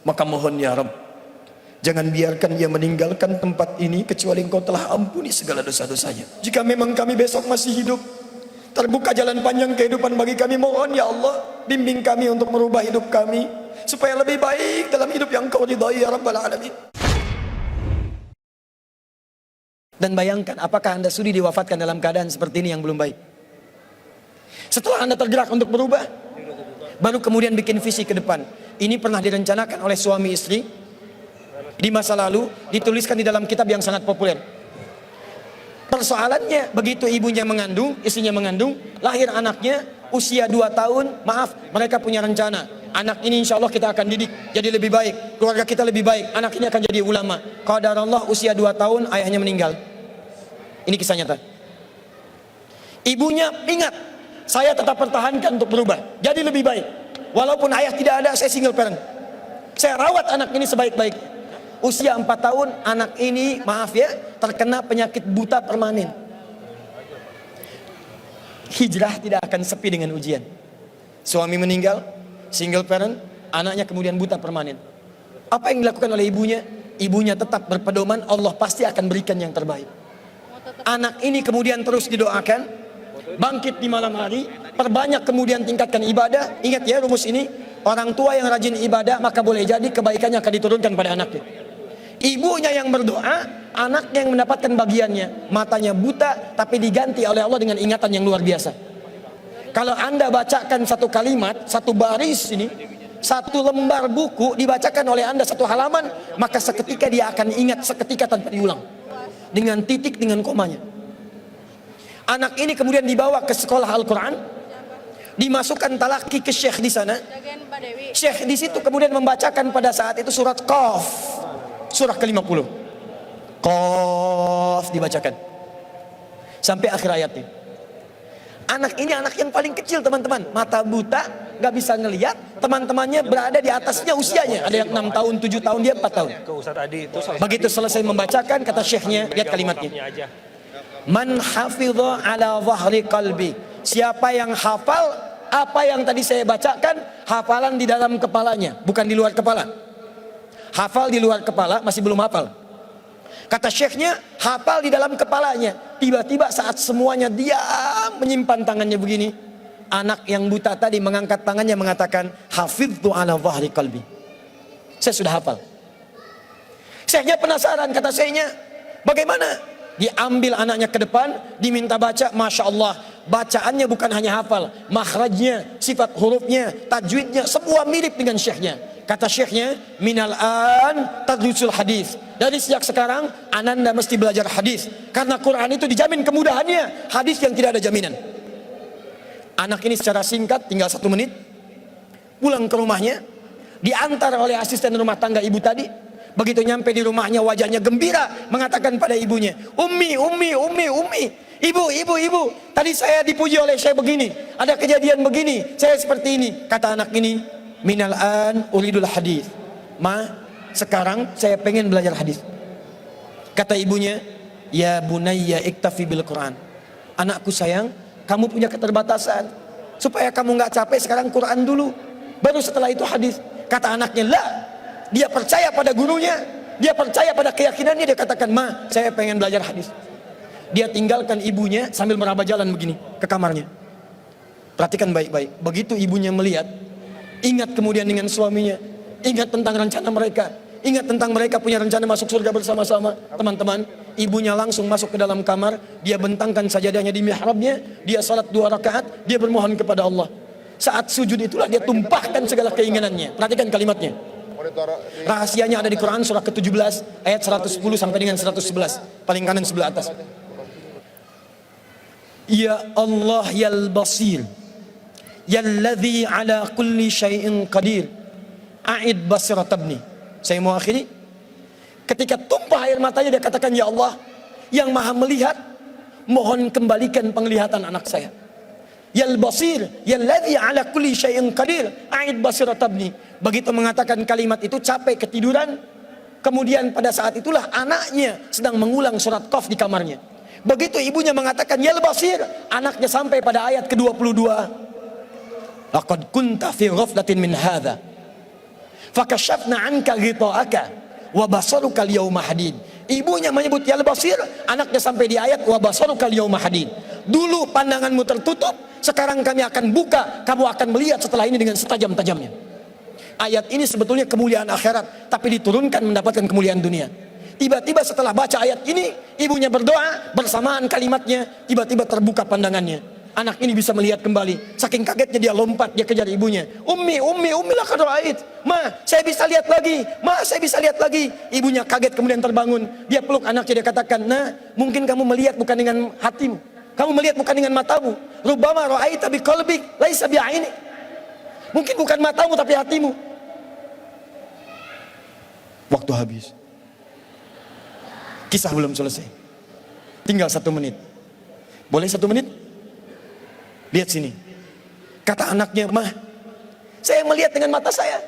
Maka mohon ya Rabb, jangan biarkan ia meninggalkan tempat ini kecuali Engkau telah ampuni segala dosa-dosanya. Jika memang kami besok masih hidup, terbuka jalan panjang kehidupan bagi kami, mohon ya Allah, bimbing kami untuk merubah hidup kami supaya lebih baik dalam hidup yang Kau ridhai ya Rabbal Alamin. Dan bayangkan, apakah Anda sudi diwafatkan dalam keadaan seperti ini yang belum baik? Setelah Anda tergerak untuk berubah, baru kemudian bikin visi ke depan. Ini pernah direncanakan oleh suami istri di masa lalu, dituliskan di dalam kitab yang sangat populer. Persoalannya, begitu ibunya mengandung, istrinya mengandung, lahir anaknya usia 2 tahun, maaf, mereka punya rencana, anak ini insya Allah kita akan didik jadi lebih baik, keluarga kita lebih baik, anak ini akan jadi ulama. Qadarullah usia 2 tahun ayahnya meninggal. Ini kisah nyata. Ibunya ingat, saya tetap pertahankan untuk berubah jadi lebih baik, walaupun ayah tidak ada, saya single parent, saya rawat anak ini sebaik-baiknya. Usia 4 tahun anak ini, maaf ya, terkena penyakit buta permanen. Hijrah tidak akan sepi dengan ujian. Suami meninggal, single parent, anaknya kemudian buta permanen. Apa yang dilakukan oleh ibunya? Ibunya tetap berpedoman, Allah pasti akan berikan yang terbaik. Anak ini kemudian terus didoakan, bangkit di malam hari, perbanyak kemudian tingkatkan ibadah. Ingat ya rumus ini, orang tua yang rajin ibadah maka boleh jadi kebaikannya akan diturunkan pada anaknya. Ibunya yang berdoa, anaknya yang mendapatkan bagiannya. Matanya buta tapi diganti oleh Allah dengan ingatan yang luar biasa. Kalau Anda bacakan satu kalimat, satu baris ini, satu lembar buku dibacakan oleh Anda satu halaman, maka seketika dia akan ingat seketika tanpa diulang, dengan titik, dengan komanya. Anak ini kemudian dibawa ke sekolah Al-Quran, dimasukkan talaki ke syekh di sana. Syekh di situ kemudian membacakan pada saat itu surat Qaf, surah ke-50. Qaf dibacakan sampai akhir ayatnya. Anak ini anak yang paling kecil teman-teman, mata buta, gak bisa ngelihat. Teman-temannya berada di atasnya usianya, ada yang 6 tahun, 7 tahun, dia 4 tahun. Begitu selesai membacakan, kata syekhnya, lihat kalimatnya, man hafidha ala zahri qalbi, siapa yang hafal apa yang tadi saya bacakan, hafalan di dalam kepalanya, bukan di luar kepala. Hafal di luar kepala masih belum hafal. Kata syekhnya, hafal di dalam kepalanya. Tiba-tiba saat semuanya diam menyimpan tangannya begini, anak yang buta tadi mengangkat tangannya mengatakan, hafidhu ala zahri qalbi, saya sudah hafal. Syekhnya penasaran, kata syekhnya, bagaimana? Diambil anaknya ke depan, diminta baca, Masya Allah, bacaannya bukan hanya hafal, makhrajnya, sifat hurufnya, tajwidnya, semua mirip dengan syekhnya. Kata syekhnya, minal an tadrusul hadis, dari sejak sekarang ananda mesti belajar hadis, karena Quran itu dijamin kemudahannya, hadis yang tidak ada jaminan. Anak ini secara singkat, tinggal 1 menit, pulang ke rumahnya, diantar oleh asisten rumah tangga ibu tadi. Begitu nyampe di rumahnya, wajahnya gembira, mengatakan pada ibunya, Ummi, ibu, tadi saya dipuji oleh saya begini, ada kejadian begini, saya seperti ini. Kata anak ini, minal an uridul hadis, ma, sekarang saya pengen belajar hadis. Kata ibunya, ya bunayya iktafi bil Quran, anakku sayang, kamu punya keterbatasan, supaya kamu nggak capek sekarang Quran dulu, baru setelah itu hadis. Kata anaknya, lah, dia percaya pada gurunya, dia percaya pada keyakinannya, dia katakan, ma, saya pengen belajar hadis. Dia tinggalkan ibunya sambil meraba jalan begini ke kamarnya. Perhatikan baik-baik, begitu ibunya melihat, ingat kemudian dengan suaminya, ingat tentang rencana mereka, ingat tentang mereka punya rencana masuk surga bersama-sama. Teman-teman, ibunya langsung masuk ke dalam kamar, dia bentangkan sajadahnya di mihrabnya, dia salat 2 rakaat, dia bermohon kepada Allah. Saat sujud itulah dia tumpahkan segala keinginannya. Perhatikan kalimatnya. Rahasianya ada di Quran surah ke-17 ayat 110 sampai dengan 111, paling kanan sebelah atas. Ya Allah yal basir, yalladzi ala kulli syai'in qadir, a'id basirat ibni. Saya mau akhiri. Ketika tumpah air matanya dia katakan, ya Allah yang maha melihat, mohon kembalikan penglihatan anak saya. Yal basir, yalladzi ala kulli syai'in qadir, a'id basirat ibni. Begitu mengatakan kalimat itu, capek ketiduran. Kemudian pada saat itulah anaknya sedang mengulang surat Qaf di kamarnya. Begitu ibunya mengatakan yal basir, anaknya sampai pada ayat ke-22. Laqad kunta fi ghaflatin min hadza fakashafna anka ghita'aka wa basaruka al-yawma hadid. Ibunya menyebut ya Basir, anaknya sampai di ayat wa basaruka al-yawma hadid. Dulu pandanganmu tertutup, sekarang kami akan buka, kamu akan melihat setelah ini dengan setajam-tajamnya. Ayat ini sebetulnya kemuliaan akhirat, tapi diturunkan mendapatkan kemuliaan dunia. Tiba-tiba setelah baca ayat ini, ibunya berdoa, bersamaan kalimatnya, tiba-tiba terbuka pandangannya. Anak ini bisa melihat kembali. Saking kagetnya dia lompat, dia kejar ibunya. Ummi laqad ra'ait. Ma, saya bisa lihat lagi. Ma, saya bisa lihat lagi. Ibunya kaget kemudian terbangun. Dia peluk anaknya, dia katakan, "Nah, mungkin kamu melihat bukan dengan hatimu. Kamu melihat bukan dengan matamu. Rubbama ra'aita biqalbik, laisa bi'ainik." Mungkin bukan matamu tapi hatimu. Waktu habis. Kisah belum selesai. Tinggal 1 menit. Boleh 1 menit? Lihat sini. Kata anaknya, "Mah, saya melihat dengan mata saya.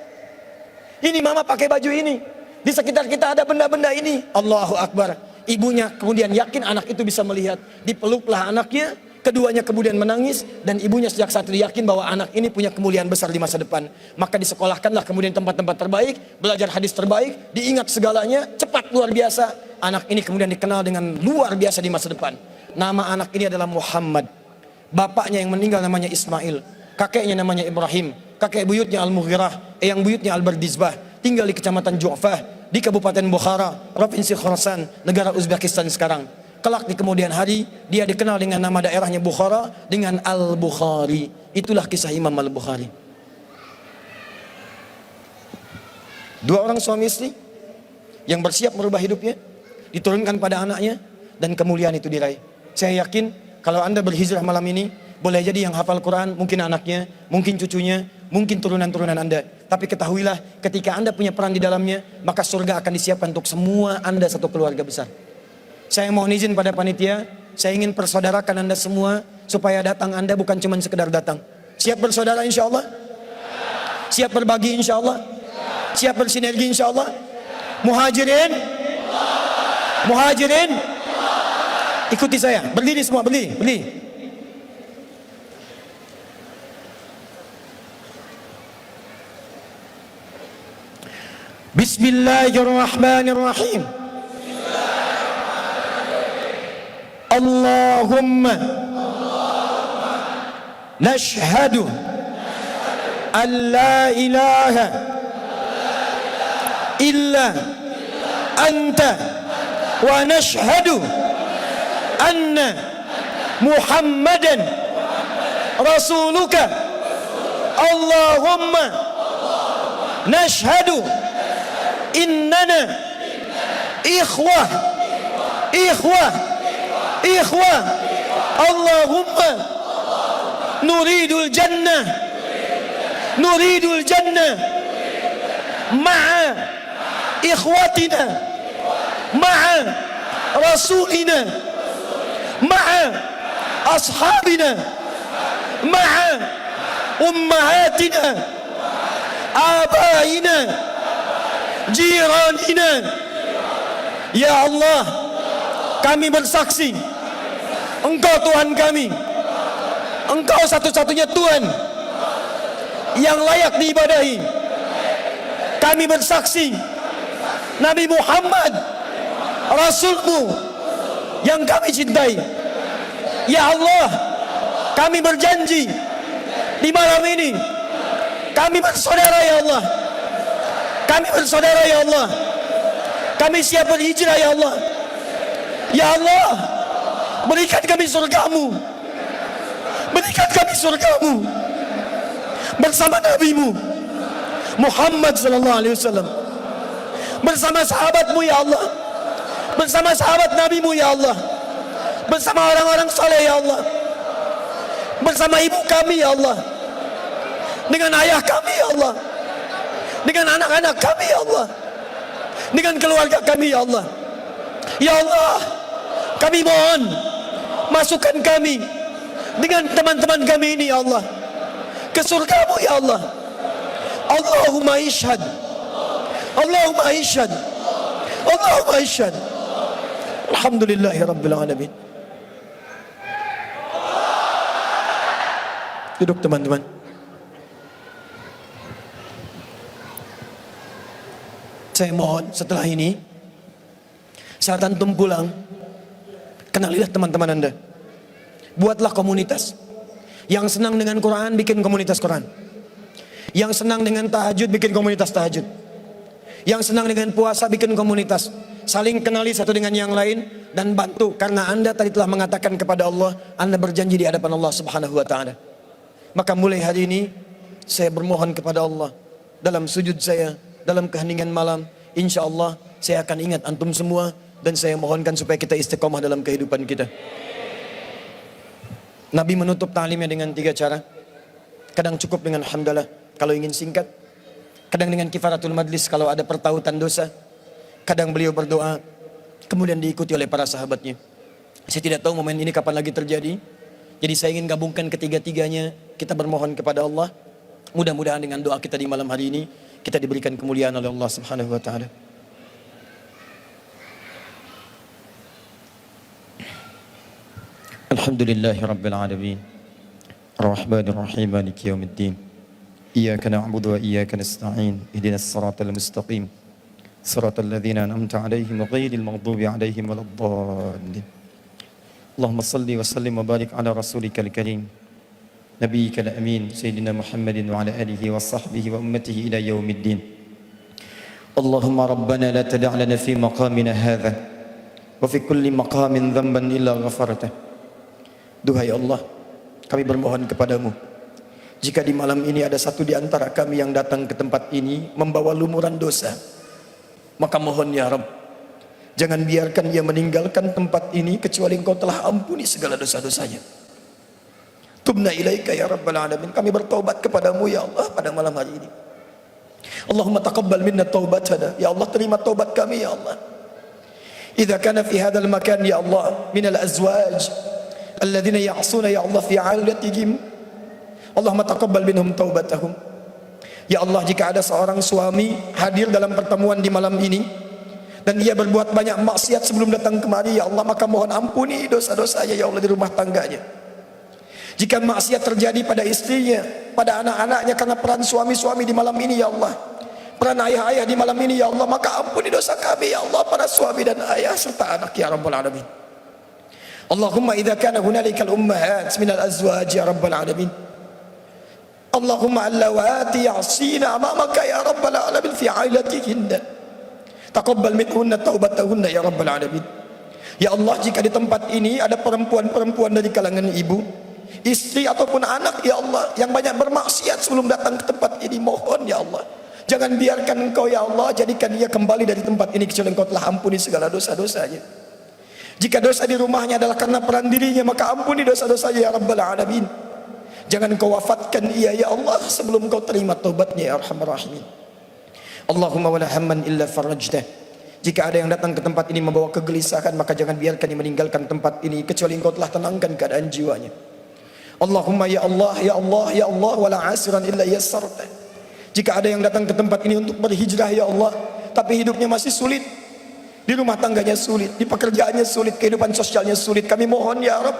Ini mama pakai baju ini. Di sekitar kita ada benda-benda ini." Allahu Akbar. Ibunya kemudian yakin anak itu bisa melihat. Dipeluklah anaknya. Keduanya kemudian menangis. Dan ibunya sejak saat itu yakin bahwa anak ini punya kemuliaan besar di masa depan. Maka disekolahkanlah kemudian tempat-tempat terbaik. Belajar hadis terbaik. Diingat segalanya. Cepat luar biasa. Anak ini kemudian dikenal dengan luar biasa di masa depan. Nama anak ini adalah Muhammad. Bapaknya yang meninggal namanya Ismail. Kakeknya namanya Ibrahim. Kakek buyutnya Al-Mughirah. Eyang buyutnya Al-Bardizbah. Tinggal di kecamatan Ju'fah, di Kabupaten Bukhara, Provinsi Khorasan, negara Uzbekistan sekarang. Kelak di kemudian hari, dia dikenal dengan nama daerahnya Bukhara, dengan Al-Bukhari. Itulah kisah Imam Al-Bukhari. 2 orang suami istri yang bersiap merubah hidupnya, diturunkan pada anaknya, dan kemuliaan itu diraih. Saya yakin kalau Anda berhijrah malam ini, boleh jadi yang hafal Quran, mungkin anaknya, mungkin cucunya, mungkin turunan-turunan Anda. Tapi ketahuilah, ketika Anda punya peran di dalamnya, maka surga akan disiapkan untuk semua Anda satu keluarga besar. Saya mohon izin pada panitia, saya ingin persaudarakan Anda semua, supaya datang Anda bukan cuma sekedar datang. Siap bersaudara insya Allah? Siap berbagi insya Allah? Siap bersinergi insya Allah? Muhajirin? Muhajirin? Ikuti saya, berdiri semua, berdiri. Bismillahirrahmanirrahim. Allahumma nashhadu an la ilaha illa anta wa nashhadu anna Muhammadan rasuluka. Allahumma nashhadu innana ikhwah. Allahumma nuridul jannah ma'a ikhwatina ma'a rasulina ma'a ashabina ma'a ummahatina abaina jiranina. Ya Allah, kami bersaksi Engkau Tuhan kami, Engkau satu-satunya Tuhan yang layak diibadahi. Kami bersaksi Nabi Muhammad Rasulmu yang kami cintai. Ya Allah, kami berjanji di malam ini kami bersaudara ya Allah. Kami bersaudara ya Allah. Kami siap berhijrah ya Allah. Ya Allah, berikan kami surgamu. Berikan kami surgamu bersama Nabi-Mu Muhammad sallallahu alaihi wasallam, bersama sahabat-Mu ya Allah, bersama sahabat Nabi-Mu ya Allah, bersama orang-orang saleh ya Allah, bersama ibu kami ya Allah, dengan ayah kami ya Allah, dengan anak-anak kami ya Allah, dengan keluarga kami ya Allah. Ya Allah, kami mohon masukkan kami dengan teman-teman kami ini ya Allah ke surga-Mu ya Allah. Allahumma ishhad, Allahumma ishhad, Allahumma ishhad. Alhamdulillahi rabbil alamin. Duduk teman-teman. Saya mohon setelah ini, saat antum pulang, kenalilah teman-teman Anda. Buatlah komunitas. Yang senang dengan Quran, bikin komunitas Quran. Yang senang dengan tahajud, bikin komunitas tahajud. Yang senang dengan puasa, bikin komunitas. Saling kenali satu dengan yang lain dan bantu. Karena Anda tadi telah mengatakan kepada Allah, Anda berjanji di hadapan Allah Subhanahu wa ta'ala. Maka mulai hari ini, saya bermohon kepada Allah dalam sujud saya, dalam keheningan malam, insya Allah saya akan ingat antum semua. Dan saya mohonkan supaya kita istiqomah dalam kehidupan kita. Nabi menutup ta'limnya dengan 3 cara. Kadang cukup dengan hamdalah kalau ingin singkat. Kadang dengan kifaratul majlis kalau ada pertautan dosa. Kadang beliau berdoa, kemudian diikuti oleh para sahabatnya. Saya tidak tahu momen ini kapan lagi terjadi. Jadi saya ingin gabungkan ketiga-tiganya. Kita bermohon kepada Allah. Mudah-mudahan dengan doa kita di malam hari ini, kita diberikan kemuliaan oleh Allah Subhanahu wa ta'ala. Alhamdulillahi Rabbil Alamin, Ar-Rahmanir Rahim, Maliki Yawmiddin. Iyyaka na'budu wa iyyaka nasta'in. Ihdinas siratal mustaqim. Siratal ladzina an'amta 'alaihim ghairil maghdubi 'alaihim waladdallin. Allahumma shalli wa sallim wa barik 'ala rasulikal karim, nabiyyikal amin, sayyidina Muhammadin wa 'ala alihi wa sahbihi wa ummatihi ila yaumiddin. Allahumma rabbana la tada' lana fi maqamina hadha wa fi kulli maqamin dhanban illa ghafartah. Duhai Allah, kami bermohon kepadamu, jika di malam ini ada satu di antara kami yang datang ke tempat ini membawa lumuran dosa, maka mohon ya Rabb, jangan biarkan ia meninggalkan tempat ini kecuali Engkau telah ampuni segala dosa-dosanya. Tubna ilaika ya Rabbal Alamin, kami bertaubat kepadamu ya Allah pada malam hari ini. Allahumma taqabbal minna taubatana, ya Allah terima taubat kami ya Allah. Idza kana fi hadzal makan ya Allah minal azwaj alladzina ya'suna ya Allah fi 'ailatihim, Allahumma taqabbal minhum taubatahum. Ya Allah, jika ada seorang suami hadir dalam pertemuan di malam ini dan ia berbuat banyak maksiat sebelum datang kemari, ya Allah, maka mohon ampuni dosa-dosanya ya Allah di rumah tangganya. Jika maksiat terjadi pada istrinya, pada anak-anaknya karena peran suami-suami di malam ini ya Allah, peran ayah-ayah di malam ini ya Allah, maka ampuni dosa kami ya Allah, para suami dan ayah serta anak ya Rabbal Alamin. Allahumma idza kana hunalikal ummahat minal azwaj ya Rabbal Alamin, Allahumma allawati ya'sina amamaka ya Rabbal Alamin fi 'ailatihinna, taqabbal minhunna taubatahunna ya Rabbal Alamin. Ya Allah, jika di tempat ini ada perempuan-perempuan dari kalangan ibu, istri ataupun anak ya Allah yang banyak bermaksiat sebelum datang ke tempat ini, mohon ya Allah, jangan biarkan Engkau ya Allah jadikan dia kembali dari tempat ini kecuali Engkau telah ampuni segala dosa-dosanya. Jika dosa di rumahnya adalah karena peran dirinya, maka ampuni dosa-dosanya ya Rabbal Alamin. Jangan Engkau wafatkan ia ya Allah sebelum Engkau terima taubatnya ya Arhamar Rahimin. Allahumma wala hamman illa farajtah, jika ada yang datang ke tempat ini membawa kegelisahan, maka jangan biarkan dia meninggalkan tempat ini kecuali Engkau telah tenangkan keadaan jiwanya. Allahumma ya Allah ya Allah ya Allah wala asiran illa yassarta, jika ada yang datang ke tempat ini untuk berhijrah ya Allah, tapi hidupnya masih sulit, di rumah tangganya sulit, di pekerjaannya sulit, kehidupan sosialnya sulit, kami mohon ya Rabb,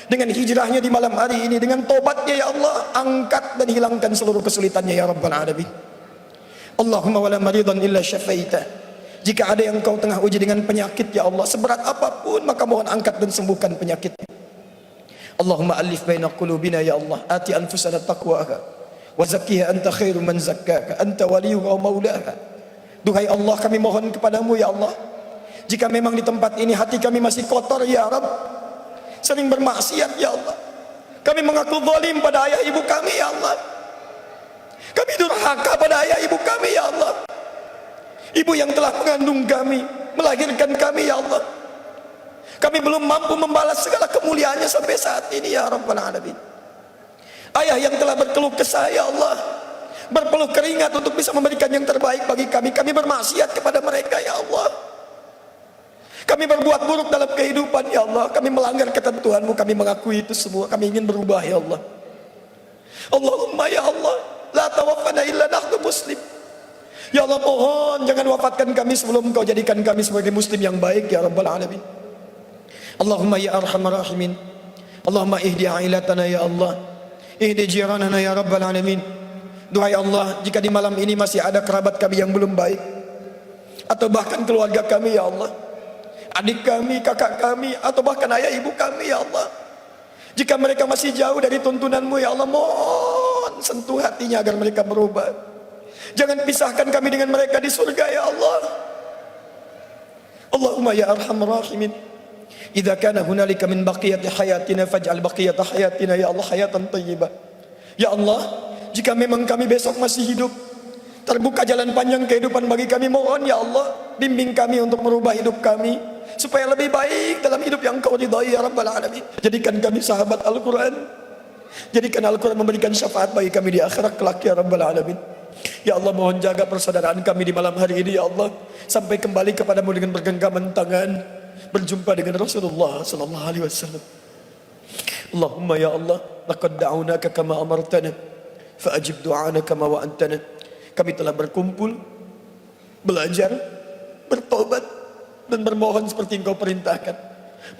dengan hijrahnya di malam hari ini, dengan tobatnya ya Allah, angkat dan hilangkan seluruh kesulitannya ya Rabbal Alamin. Allahumma wala maridan illa syafaita, jika ada yang Engkau tengah uji dengan penyakit ya Allah, seberat apapun, maka mohon angkat dan sembuhkan penyakitnya. Allahumma alif baina qulubina ya Allah, ati anfusana taqwaha wa zakkiha anta khairu man zakkaka anta waliyuha wa maulaha. Duhai Allah, kami mohon kepadamu ya Allah, jika memang di tempat ini hati kami masih kotor ya Rabb, sering bermaksiat ya Allah, kami mengaku zalim pada ayah ibu kami ya Allah, kami durhaka pada ayah ibu kami ya Allah, ibu yang telah mengandung kami, melahirkan kami ya Allah, kami belum mampu membalas segala kemuliaannya sampai saat ini ya Rabbal Alamin. Ayah yang telah berkeluh kesah ya Allah, berpeluh keringat untuk bisa memberikan yang terbaik bagi kami, kami bermaksiat kepada mereka ya Allah, kami berbuat buruk dalam kehidupan ya Allah, kami melanggar ketentuan-Mu, kami mengakui itu semua, kami ingin berubah ya Allah. Allahumma ya Allah, la tawaffana illa nahnu muslim. Ya Allah, mohon jangan wafatkan kami sebelum Engkau jadikan kami sebagai muslim yang baik ya Rabbal Alamin. Allahumma ya Arhamar Rahimin, Allahumma ihdi ailatana ya Allah, ihdi jiranana ya Rabbal Alamin. Duhai Allah, jika di malam ini masih ada kerabat kami yang belum baik, atau bahkan keluarga kami ya Allah, adik kami, kakak kami, atau bahkan ayah ibu kami ya Allah. Jika mereka masih jauh dari tuntunanmu ya Allah, mohon sentuh hatinya agar mereka berubah. Jangan pisahkan kami dengan mereka di surga ya Allah. Allahumma ya arhamar rahimin, idza kana hunalika min baqiyati hayatina faj'al baqiyata hayatina ya Allah hayatan thayyibah. Ya Allah, jika memang kami besok masih hidup, terbuka jalan panjang kehidupan bagi kami, mohon ya Allah, bimbing kami untuk merubah hidup kami supaya lebih baik dalam hidup yang Kau ridhai ya Rabbal Alamin. Jadikan kami sahabat Al-Quran, jadikan Al-Quran memberikan syafaat bagi kami di akhirat kelak ya Rabbal Alamin. Ya Allah, mohon jaga persaudaraan kami di malam hari ini ya Allah, sampai kembali kepadamu dengan bergenggaman tangan, berjumpa dengan Rasulullah sallallahu alaihi wasallam. Allahumma ya Allah, laqad da'unaka kama amartana fa'ajib du'ana kama wa'antana. Kami telah berkumpul, belajar, bertobat, dan bermohon seperti Engkau perintahkan.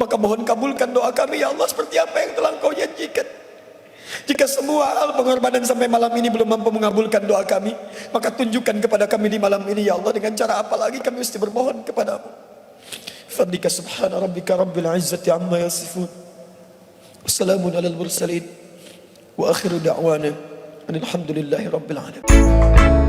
Maka mohon kabulkan doa kami ya Allah seperti apa yang telah Engkau janjikan. Jika semua hal pengorbanan sampai malam ini belum mampu mengabulkan doa kami, maka tunjukkan kepada kami di malam ini ya Allah, dengan cara apa lagi kami mesti bermohon kepadamu. Fadlika subhana rabbika rabbil izzati amma yasifun, wassalamun alal mursalin, wa akhiru da'wana alhamdulillahi rabbil alamin.